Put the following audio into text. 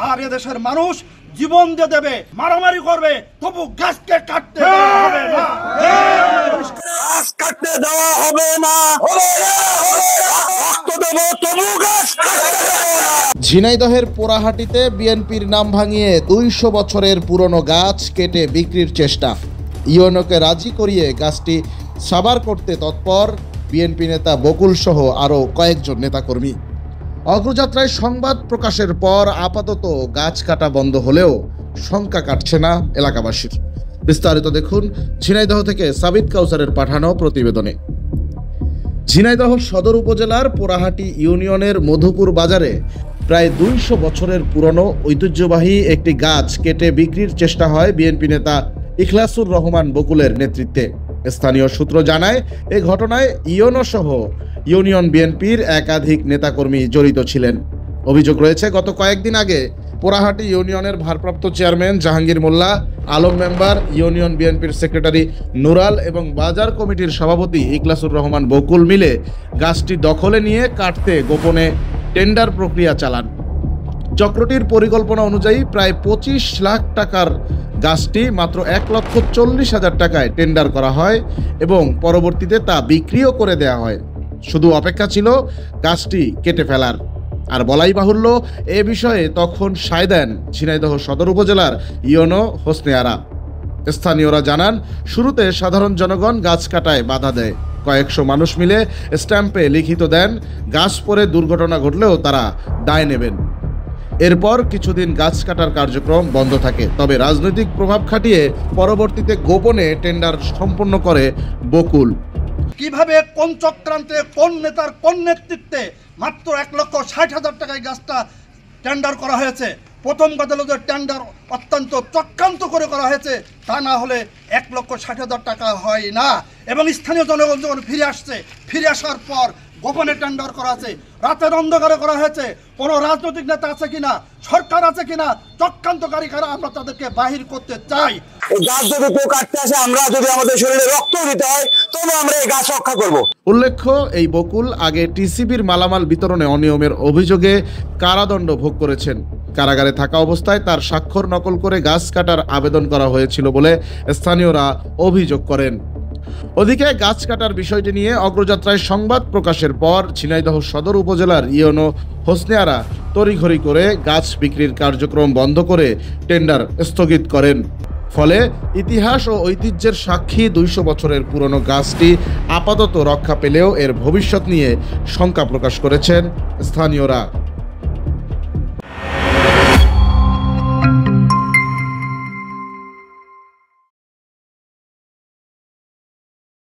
আর এদেশের মানুষ জীবন দিয়ে দেবে, মারামারি করবে, তবু গাছকে কাটতে দেওয়া হবে না। গাছ কাটতে দেওয়া হবে না, রক্ত দেব তবু গাছ কাটতে দেব না। ঝিনাইদহের পোড়াহাটিতে বিএনপির নাম ভাঙিয়ে 200 বছরের পুরনো গাছ কেটে বিক্রির চেষ্টা। ইউএনওকে রাজি করিয়ে গাছটি সাবার করতে তৎপর বিএনপি নেতা বকুল সহ আরও কয়েকজন নেতাকর্মী। অগ্রযাত্রায় সংবাদ প্রকাশের পর আপাতত গাছ কাটা বন্ধ হলেও শঙ্কা কাটছে না এলাকাবাসীর। বিস্তারিত দেখুন ঝিনাইদহ থেকে সাবিত কাউসারের পাঠানো প্রতিবেদনে। ঝিনাইদহ সদর উপজেলার পোড়াহাটি ইউনিয়নের মধুপুর বাজারে প্রায় 200 বছরের পুরনো ঐতিহ্যবাহী একটি গাছ কেটে বিক্রির চেষ্টা হয় বিএনপি নেতা ইখলাসুর রহমান বকুলের নেতৃত্বে। স্থানীয় সূত্র জানায়, এ ঘটনায় ইউএনও সহ ইউনিয়ন বিএনপির একাধিক নেতাকর্মী জড়িত ছিলেন। অভিযোগ রয়েছে, গত কয়েকদিন আগে পোড়াহাটি ইউনিয়নের ভারপ্রাপ্ত চেয়ারম্যান জাহাঙ্গীর মোল্লা, আলম মেম্বার, ইউনিয়ন বিএনপির সেক্রেটারি নুরাল এবং বাজার কমিটির সভাপতি ইখলাসুর রহমান বকুল মিলে গাছটি দখলে নিয়ে কাটতে গোপনে টেন্ডার প্রক্রিয়া চালান। চক্রটির পরিকল্পনা অনুযায়ী প্রায় 25 লাখ টাকার গাছটি মাত্র 1,40,000 টাকায় টেন্ডার করা হয় এবং পরবর্তীতে তা বিক্রিও করে দেওয়া হয়। শুধু অপেক্ষা ছিল গাছটি কেটে ফেলার। আর বলাই বাহুল্য, এ বিষয়ে তখন সায় দেন ঝিনাইদহ সদর উপজেলার ইউএনও হোসনে আরা। স্থানীয়রা জানান, শুরুতে সাধারণ জনগণ গাছ কাটায় বাধা দেয়। কয়েকশো মানুষ মিলে স্ট্যাম্পে লিখিত দেন, গাছ পড়ে দুর্ঘটনা ঘটলেও তারা দায় নেবেন। এরপর কিছুদিন গাছ কাটার কার্যক্রম বন্ধ থাকে। তবে রাজনৈতিক প্রভাব খাটিয়ে পরবর্তীতে গোপনে টেন্ডার সম্পন্ন করে বকুল। কিভাবে, কোন চক্রান্তে, কোন নেতার কোন নেতৃত্বে মাত্র 1,60,000 টাকায় গাছটা টেন্ডার করা হয়েছে। প্রথম কথা হলো যে টেন্ডার অত্যন্ত চক্রান্ত করে করা হয়েছে, তা না হলে 1,60,000 টাকা হয় না। এবং স্থানীয় জনগণ যখন ফিরে আসার পর গোপনে টেন্ডার করা আছে, রাতের অন্ধকারে করা হয়েছে। কোনো রাজনৈতিক নেতা আছে কিনা, সরকার আছে কিনা, চক্রান্তকারী কারা, আমরা তাদেরকে বাহির করতে চাই। গাছ যদি কেউ কাটতে আসে, আমরা যদি আমাদের শরীরে রক্ত দিতে হয়, তবে আমরা এই গাছ রক্ষা করব। উল্লেখ্য, এই বকুল আগে টিসিবির মালামাল বিতরণে অনিয়মের অভিযোগে কারাদণ্ড ভোগ করেছেন। কারাগারে থাকা অবস্থায় তার স্বাক্ষর নকল করে গাছ কাটার আবেদন করা হয়েছিল বলে স্থানীয়রা অভিযোগ করেন। ওদিকে গাছ কাটার বিষয়টি নিয়ে অগ্রযাত্রায় সংবাদ প্রকাশের পর ঝিনাইদহ সদর উপজেলার ইউএনও হোসনে আরা তড়িঘড়ি করে গাছ বিক্রির কার্যক্রম বন্ধ করে টেন্ডার স্থগিত করেন। ফলে ইতিহাস ও ঐতিহ্যের সাক্ষী 200 বছরের পুরনো গাছটি আপাতত রক্ষা পেলেও এর ভবিষ্যৎ নিয়ে শঙ্কা প্রকাশ করেছেন স্থানীয়রা।